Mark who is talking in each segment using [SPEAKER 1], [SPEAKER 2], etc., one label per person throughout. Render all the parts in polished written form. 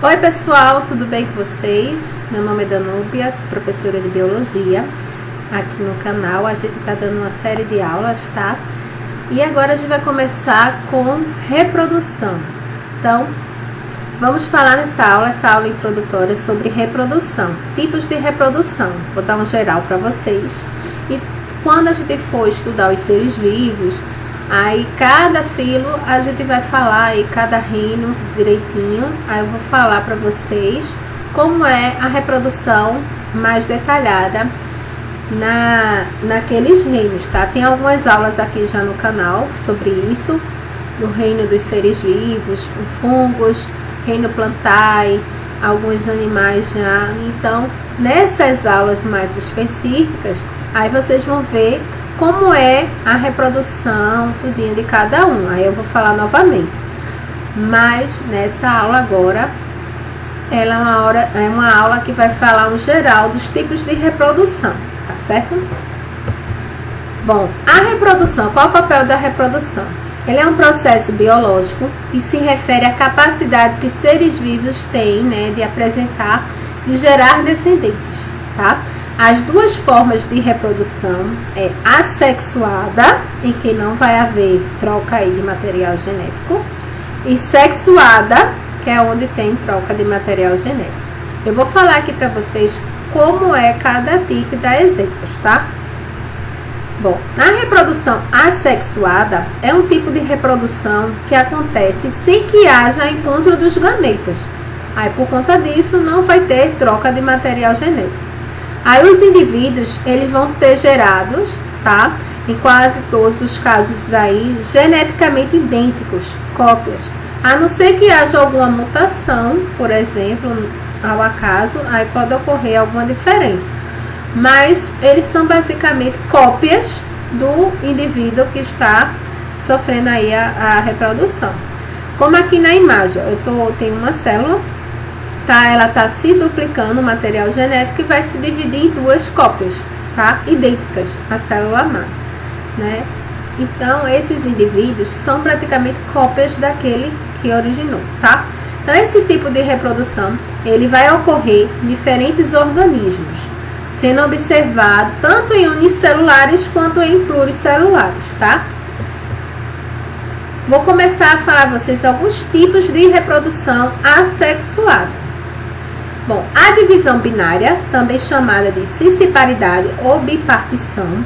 [SPEAKER 1] Oi pessoal, tudo bem com vocês? Meu nome é Danúbia, sou professora de Biologia. Aqui no canal a gente está dando uma série de aulas, tá? E agora a gente vai começar com reprodução. Então, vamos falar essa aula introdutória sobre reprodução, tipos de reprodução. Vou dar um geral para vocês. E quando a gente for estudar os seres vivos, aí cada filo a gente vai falar aí cada reino direitinho. Aí eu vou falar para vocês como é a reprodução mais detalhada naqueles reinos, tá? Tem algumas aulas aqui já no canal sobre isso, do reino dos seres vivos, fungos, reino plantae, alguns animais já. Então, nessas aulas mais específicas, aí vocês vão ver como é a reprodução, tudinho de cada um. Aí eu vou falar novamente. Mas nessa aula agora, ela é uma aula que vai falar um geral dos tipos de reprodução, tá certo? Bom, a reprodução, qual é o papel da reprodução? Ele é um processo biológico que se refere à capacidade que seres vivos têm, né, de apresentar e gerar descendentes, tá? As duas formas de reprodução é assexuada, em que não vai haver troca aí de material genético, e sexuada, que é onde tem troca de material genético. Eu vou falar aqui para vocês como é cada tipo e dar exemplos, tá? Bom, a reprodução assexuada é um tipo de reprodução que acontece sem que haja encontro dos gametas. Aí, por conta disso, não vai ter troca de material genético. Aí os indivíduos, eles vão ser gerados, tá? Em quase todos os casos aí, geneticamente idênticos, cópias. A não ser que haja alguma mutação, por exemplo, ao acaso, aí pode ocorrer alguma diferença. Mas eles são basicamente cópias do indivíduo que está sofrendo aí a reprodução. Como aqui na imagem, tenho uma célula, tá? Ela está se duplicando o material genético e vai se dividir em duas cópias, tá? Idênticas à célula mãe, né? Então, esses indivíduos são praticamente cópias daquele que originou, tá? Então, esse tipo de reprodução, ele vai ocorrer em diferentes organismos, sendo observado tanto em unicelulares quanto em pluricelulares, tá? Vou começar a falar a vocês alguns tipos de reprodução assexuada. Bom, a divisão binária, também chamada de cisparidade ou bipartição,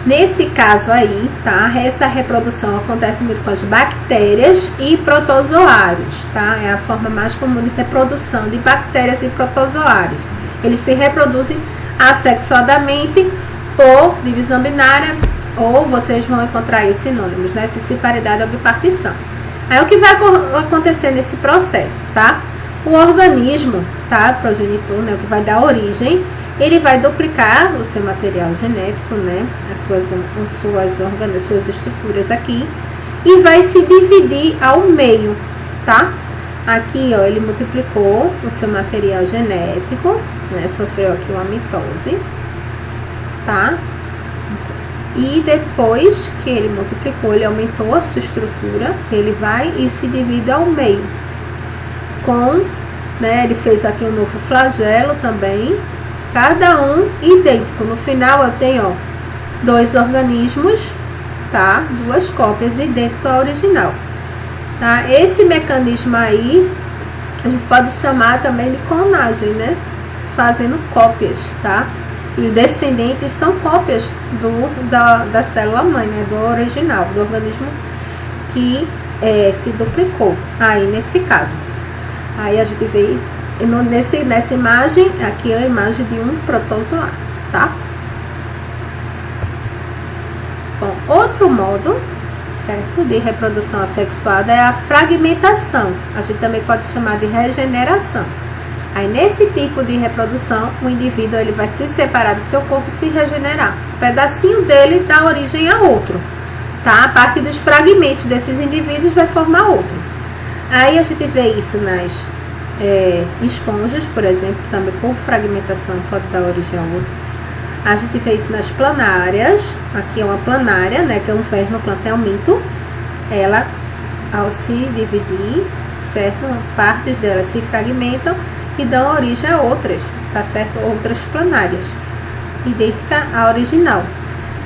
[SPEAKER 1] nesse caso aí, tá? Essa reprodução acontece muito com as bactérias e protozoários, tá? É a forma mais comum de reprodução de bactérias e protozoários. Eles se reproduzem assexuadamente por divisão binária, ou vocês vão encontrar aí os sinônimos, né? Cisparidade ou bipartição. Aí o que vai acontecer nesse processo, tá? O organismo, tá? Progenitor, né? O que vai dar origem, ele vai duplicar o seu material genético, né? As suas estruturas aqui, e vai se dividir ao meio, tá? Aqui, ó, ele multiplicou o seu material genético, né? Sofreu aqui uma mitose, tá? E depois que ele multiplicou, ele aumentou a sua estrutura, ele vai e se divide ao meio. Né, ele fez aqui um novo flagelo também, cada um idêntico. No final eu tenho, ó, dois organismos, tá? Duas cópias idênticas ao original, tá? Esse mecanismo aí a gente pode chamar também de clonagem, né? Fazendo cópias, tá? E os descendentes são cópias da célula mãe, né? Do original, do organismo que se duplicou aí nesse caso. Aí a gente vê nessa imagem, aqui é a imagem de um protozoário, tá? Bom, outro modo, certo, de reprodução assexuada é a fragmentação. A gente também pode chamar de regeneração. Aí nesse tipo de reprodução, o indivíduo ele vai se separar do seu corpo e se regenerar. Um pedacinho dele dá origem a outro, tá? A partir dos fragmentos desses indivíduos vai formar outro. Aí a gente vê isso nas esponjas, por exemplo, também por fragmentação pode dar origem a outro. A gente vê isso nas planárias. Aqui é uma planária, né, que é um verme plantelminto. Ela, ao se dividir, certo? Partes delas se fragmentam e dão origem a outras, tá certo? Outras planárias, idêntica à original.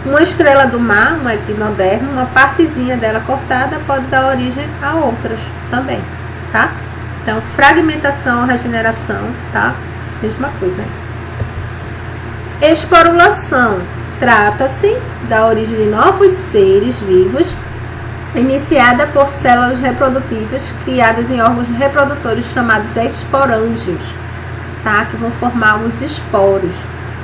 [SPEAKER 1] Uma estrela do mar, uma equinoderma, uma partezinha dela cortada pode dar origem a outras também, tá? Então, fragmentação, regeneração, tá? Mesma coisa. Esporulação. Trata-se da origem de novos seres vivos, iniciada por células reprodutivas criadas em órgãos reprodutores chamados esporângios, tá? Que vão formar os esporos.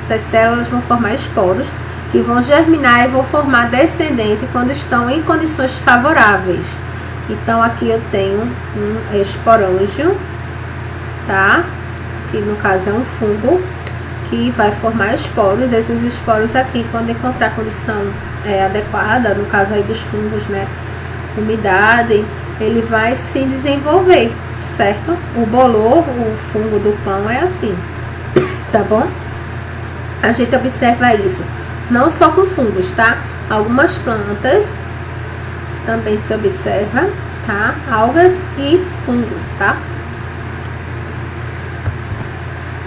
[SPEAKER 1] Essas células vão formar esporos que vão germinar e vão formar descendente quando estão em condições favoráveis. Então, aqui eu tenho um esporângio, tá? Que no caso é um fungo que vai formar esporos. Esses esporos aqui, quando encontrar a condição adequada, no caso aí dos fungos, né? Umidade, ele vai se desenvolver, certo? O bolor, o fungo do pão é assim, tá bom? A gente observa isso não só com fungos, tá? Algumas plantas também se observa, tá? Algas e fungos, tá?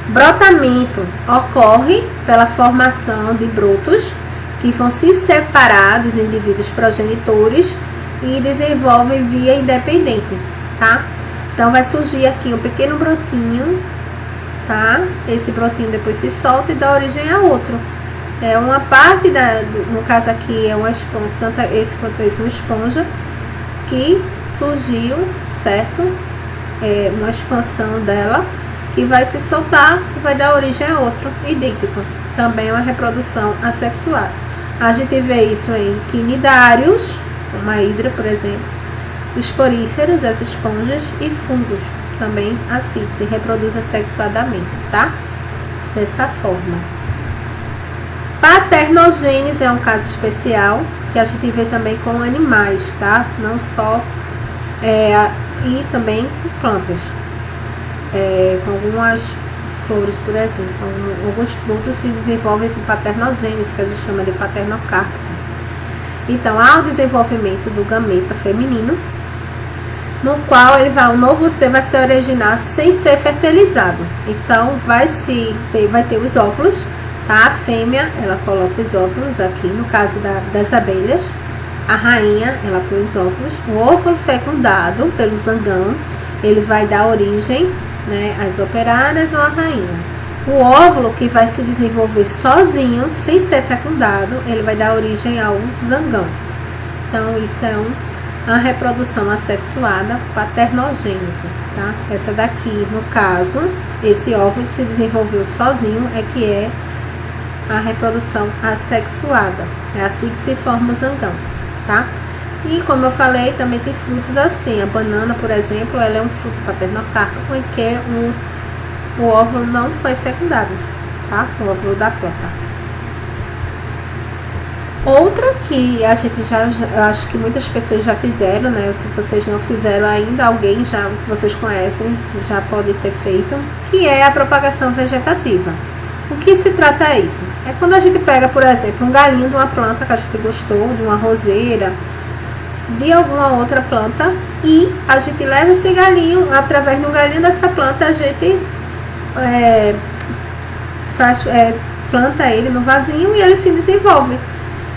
[SPEAKER 1] Brotamento ocorre pela formação de brotos que vão se separar dos indivíduos progenitores e desenvolvem via independente, tá? Então, vai surgir aqui um pequeno brotinho, tá? Esse brotinho depois se solta e dá origem a outro. É uma parte no caso aqui é uma esponja, tanto esse quanto esse, uma esponja que surgiu, certo? É uma expansão dela que vai se soltar e vai dar origem a outro idêntico. Também é uma reprodução assexuada. A gente vê isso em quinidários, uma hidra, por exemplo, esporíferos, as esponjas, e fungos também assim, se reproduz assexuadamente, tá? Dessa forma. Paternogênese é um caso especial que a gente vê também com animais, tá? Não só e também com plantas, com algumas flores, por exemplo, alguns frutos se desenvolvem com paternogênese, que a gente chama de paternocárpico. Então, há o desenvolvimento do gameta feminino, no qual um novo ser vai se originar sem ser fertilizado. Então, vai ter os óvulos, tá? A fêmea, ela coloca os óvulos aqui, no caso das abelhas. A rainha, ela põe os óvulos. O óvulo fecundado pelo zangão, ele vai dar origem, né, às operárias ou à rainha. O óvulo que vai se desenvolver sozinho, sem ser fecundado, ele vai dar origem ao zangão. Então, isso é uma reprodução assexuada, paternogênese, tá? Essa daqui, no caso, esse óvulo que se desenvolveu sozinho é que é a reprodução assexuada. É assim que se forma o zangão, tá? E como eu falei, também tem frutos assim. A banana, por exemplo, ela é um fruto paternocárpico em que o óvulo não foi fecundado, tá? O óvulo da planta. Outra que a gente eu acho que muitas pessoas já fizeram, né? Se vocês não fizeram ainda, alguém que vocês conhecem já pode ter feito, que é a propagação vegetativa. O que se trata é isso? É quando a gente pega, por exemplo, um galinho de uma planta que a gente gostou, de uma roseira, de alguma outra planta, e a gente leva esse galinho, através do galinho dessa planta, a gente planta ele no vasinho e ele se desenvolve.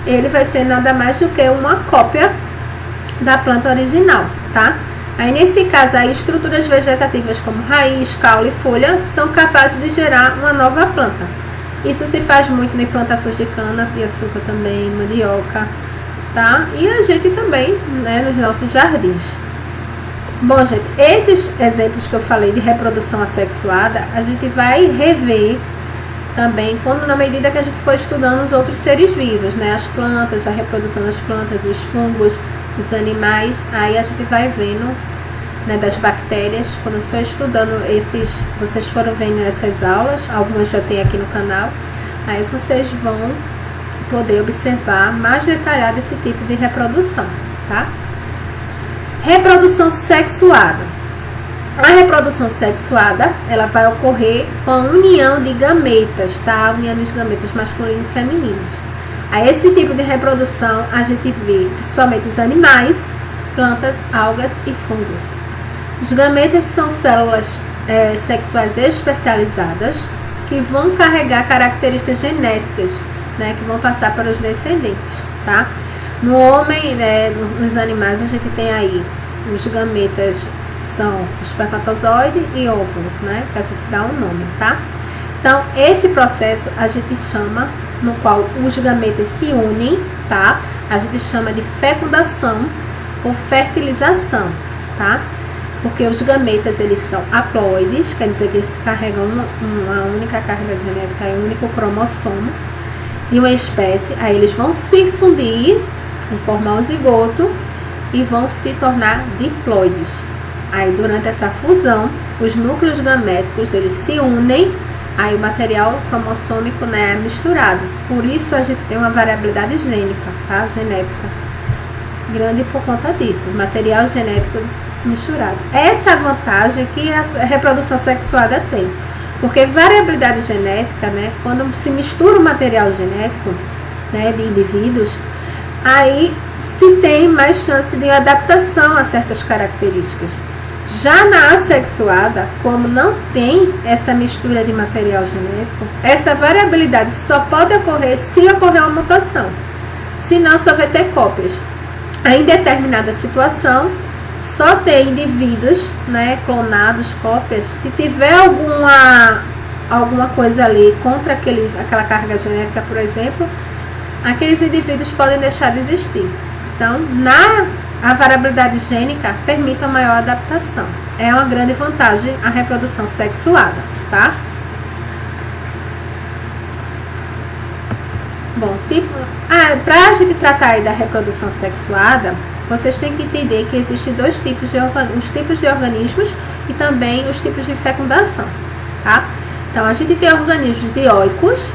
[SPEAKER 1] Ele vai ser nada mais do que uma cópia da planta original, tá? Aí, nesse caso, aí, estruturas vegetativas como raiz, caule e folha são capazes de gerar uma nova planta. Isso se faz muito em plantações de cana e açúcar também, mandioca, tá? E a gente também, né, nos nossos jardins. Bom, gente, esses exemplos que eu falei de reprodução assexuada, a gente vai rever também na medida que a gente for estudando os outros seres vivos, né? As plantas, a reprodução das plantas, dos fungos, dos animais. Aí a gente vai vendo, né, das bactérias. Quando for estudando vocês foram vendo essas aulas, algumas já tem aqui no canal. Aí vocês vão poder observar mais detalhado esse tipo de reprodução, tá? Reprodução sexuada. A reprodução sexuada, ela vai ocorrer com a união de gametas, tá? A união dos gametas masculinos e femininos. A esse tipo de reprodução a gente vê principalmente os animais, plantas, algas e fungos. Os gametas são células sexuais especializadas que vão carregar características genéticas, né, que vão passar para os descendentes, tá? No homem, nos animais, a gente tem aí os gametas são espermatozoide e óvulo, né, que a gente dá um nome, tá? Então, esse processo a gente chama, no qual os gametas se unem, tá? A gente chama de fecundação ou fertilização, tá? Porque os gametas, eles são haploides, quer dizer que eles carregam uma única carga genética e um único cromossomo de uma espécie. Aí eles vão se fundir, vão formar o zigoto e vão se tornar diploides. Aí durante essa fusão, os núcleos gaméticos, eles se unem, aí o material cromossômico, né, é misturado. Por isso a gente tem uma variabilidade gênica, tá? Genética grande por conta disso, material genético misturado. Essa é a vantagem que a reprodução sexuada tem, porque variabilidade genética, né, quando se mistura o material genético, né, de indivíduos, aí se tem mais chance de adaptação a certas características. Já na assexuada, como não tem essa mistura de material genético, essa variabilidade só pode ocorrer se ocorrer uma mutação, senão só vai ter cópias. Em determinada situação, só ter indivíduos, né, clonados, cópias, se tiver alguma coisa ali contra aquela carga genética, por exemplo, aqueles indivíduos podem deixar de existir. Então, a variabilidade gênica permite uma maior adaptação. É uma grande vantagem a reprodução sexuada, tá? Bom, para a gente tratar aí da reprodução sexuada, vocês têm que entender que existem dois tipos os tipos de organismos e também os tipos de fecundação, tá? Então, a gente tem organismos dioicos,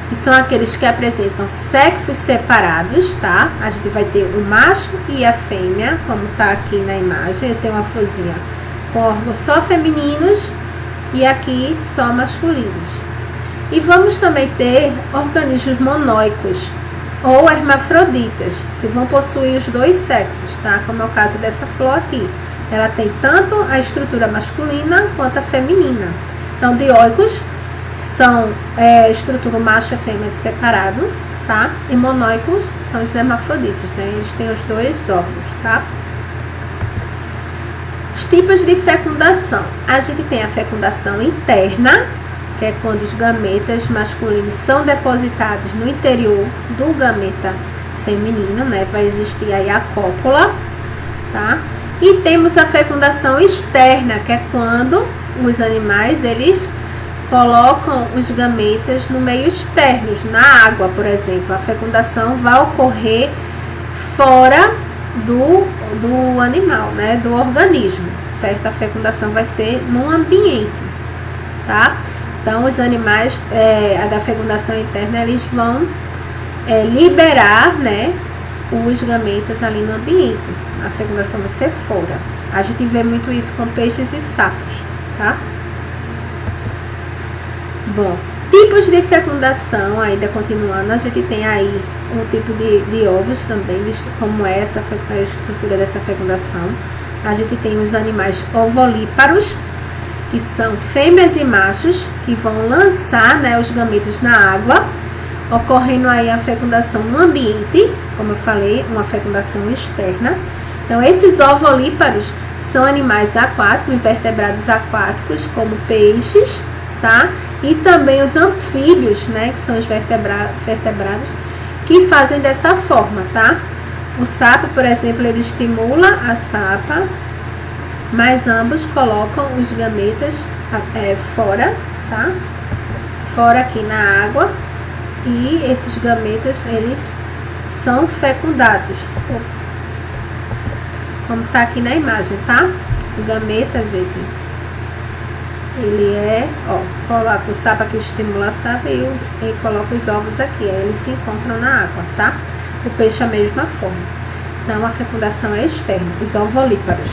[SPEAKER 1] que são aqueles que apresentam sexos separados, tá? A gente vai ter o macho e a fêmea, como tá aqui na imagem. Eu tenho uma florzinha com órgãos só femininos e aqui só masculinos. E vamos também ter organismos monóicos ou hermafroditas, que vão possuir os dois sexos, tá? Como é o caso dessa flor aqui. Ela tem tanto a estrutura masculina quanto a feminina. Então, dioicos são estrutura macho e fêmea separado, tá? E monóicos são os hermafroditas, né? Eles têm os dois órgãos, tá? Os tipos de fecundação. A gente tem a fecundação interna, que é quando os gametas masculinos são depositados no interior do gameta feminino, né? Vai existir aí a cópula, tá? E temos a fecundação externa, que é quando os animais, eles colocam os gametas no meio externo, na água, por exemplo. A fecundação vai ocorrer fora do animal, né? Do organismo, certo? A fecundação vai ser no ambiente, tá? Então, os animais da fecundação interna, eles vão liberar, né, os gametas ali no ambiente. A fecundação vai ser fora. A gente vê muito isso com peixes e sapos, tá? Bom, tipos de fecundação, ainda continuando, a gente tem aí um tipo de ovos também, como essa a estrutura dessa fecundação. A gente tem os animais ovolíparos, que são fêmeas e machos, que vão lançar, né, os gametas na água, ocorrendo aí a fecundação no ambiente, como eu falei, uma fecundação externa. Então, esses ovolíparos são animais aquáticos, invertebrados aquáticos, como peixes, tá? E também os anfíbios, né, que são os vertebrados, que fazem dessa forma, tá? O sapo, por exemplo, ele estimula a sapa, mas ambos colocam os gametas fora, tá? Fora aqui na água, e esses gametas, eles são fecundados, como tá aqui na imagem, tá? O gameta, gente, ele coloca o sapo aqui, estimula a sapa e coloca os ovos aqui, aí eles se encontram na água, tá? O peixe a mesma forma. Então, a fecundação é externa, os ovolíparos.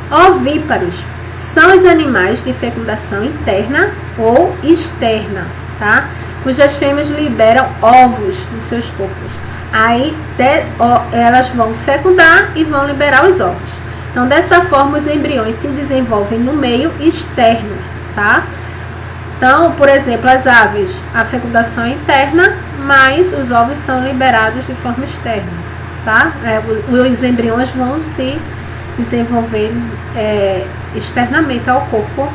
[SPEAKER 1] Ovíparos são os animais de fecundação interna ou externa, tá? Cujas fêmeas liberam ovos nos seus corpos. Aí elas vão fecundar e vão liberar os ovos. Então, dessa forma, os embriões se desenvolvem no meio externo, tá? Então, por exemplo, as aves, a fecundação é interna, mas os ovos são liberados de forma externa, tá? Os embriões vão se desenvolver externamente ao corpo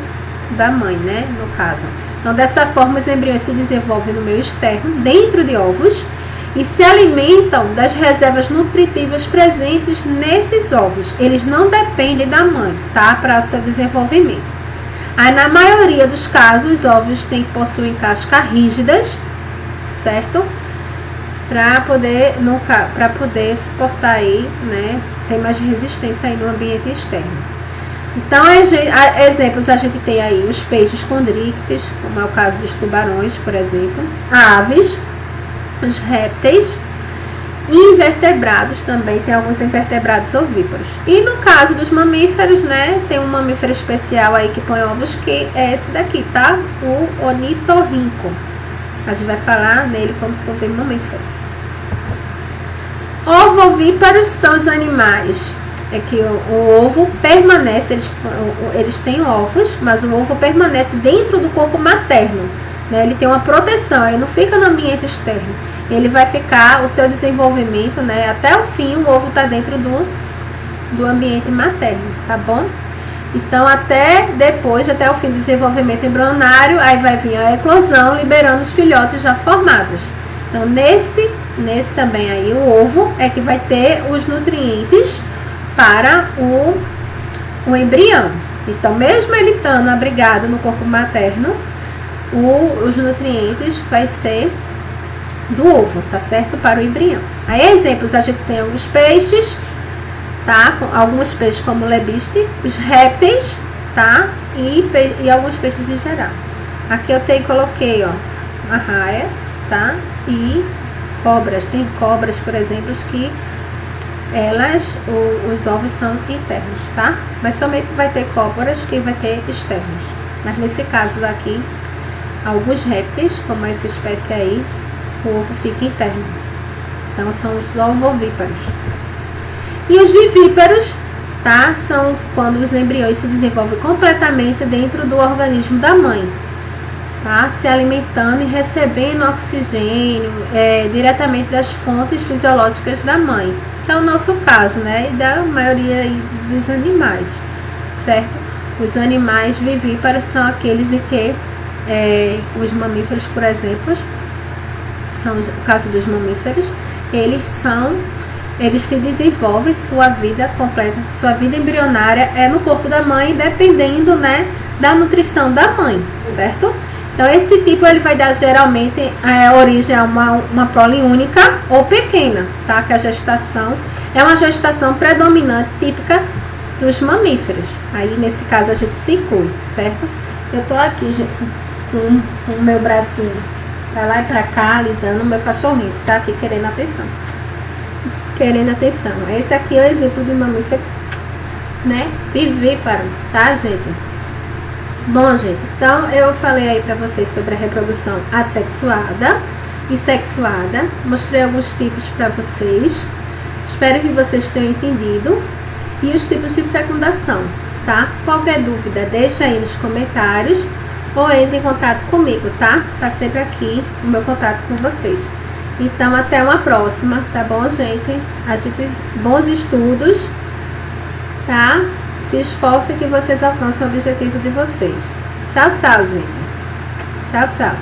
[SPEAKER 1] da mãe, né? No caso. Então, dessa forma, os embriões se desenvolvem no meio externo, dentro de ovos, e se alimentam das reservas nutritivas presentes nesses ovos. Eles não dependem da mãe, tá? Para o seu desenvolvimento. Aí, na maioria dos casos, os ovos possuem cascas rígidas, certo? Para poder suportar aí, né? Tem mais resistência aí no ambiente externo. Então, exemplos, a gente tem aí os peixes condríctes, como é o caso dos tubarões, por exemplo, aves, os répteis, invertebrados também, tem alguns invertebrados ovíparos. E no caso dos mamíferos, né, tem um mamífero especial aí que põe ovos, que é esse daqui, tá? O ornitorrinco. A gente vai falar nele quando for ver mamíferos. Ovovíparos são os animais que o ovo permanece, eles têm ovos, mas o ovo permanece dentro do corpo materno. Ele tem uma proteção, ele não fica no ambiente externo. Ele vai ficar, o seu desenvolvimento, né, até o fim, o ovo está dentro do ambiente materno, tá bom? Então, até o fim do desenvolvimento embrionário, aí vai vir a eclosão, liberando os filhotes já formados. Então, nesse também aí, o ovo é que vai ter os nutrientes para o embrião. Então, mesmo ele estando abrigado no corpo materno, os nutrientes vai ser do ovo, tá certo? Para o embrião. Aí, exemplos, a gente tem alguns peixes, tá? Alguns peixes como o lebiste, os répteis, tá? E alguns peixes em geral. Aqui eu coloquei, ó, uma raia, tá? E cobras. Tem cobras, por exemplo, que os ovos são internos, tá? Mas somente vai ter cobras que vai ter externos. Mas nesse caso daqui, alguns répteis, como essa espécie aí, o ovo fica interno. Então, são os ovovíparos. E os vivíparos, tá? São quando os embriões se desenvolvem completamente dentro do organismo da mãe, tá? Se alimentando e recebendo oxigênio diretamente das fontes fisiológicas da mãe, que é o nosso caso, né? E da maioria dos animais, certo? Os animais vivíparos são aqueles em que os mamíferos, por exemplo, são o caso dos mamíferos, eles se desenvolvem sua vida completa, sua vida embrionária no corpo da mãe, dependendo, né, da nutrição da mãe, certo? Então, esse tipo ele vai dar geralmente origem a uma prole única ou pequena, tá? Que a gestação é uma gestação predominante típica dos mamíferos. Aí, nesse caso, a gente se inclui, certo? Eu tô aqui, gente, com o meu bracinho pra lá e pra cá, alisando o meu cachorrinho, tá aqui querendo atenção. Esse aqui é o exemplo de mamífero, né, vivíparo, tá, gente? Bom, gente, então eu falei aí pra vocês sobre a reprodução assexuada e sexuada. Mostrei alguns tipos pra vocês. Espero que vocês tenham entendido. E os tipos de fecundação, tá? Qualquer dúvida, deixa aí nos comentários ou entre em contato comigo, tá? Tá sempre aqui o meu contato com vocês. Então, até uma próxima, tá bom, gente? Bons estudos, tá? Se esforcem que vocês alcancem o objetivo de vocês. Tchau, tchau, gente. Tchau, tchau.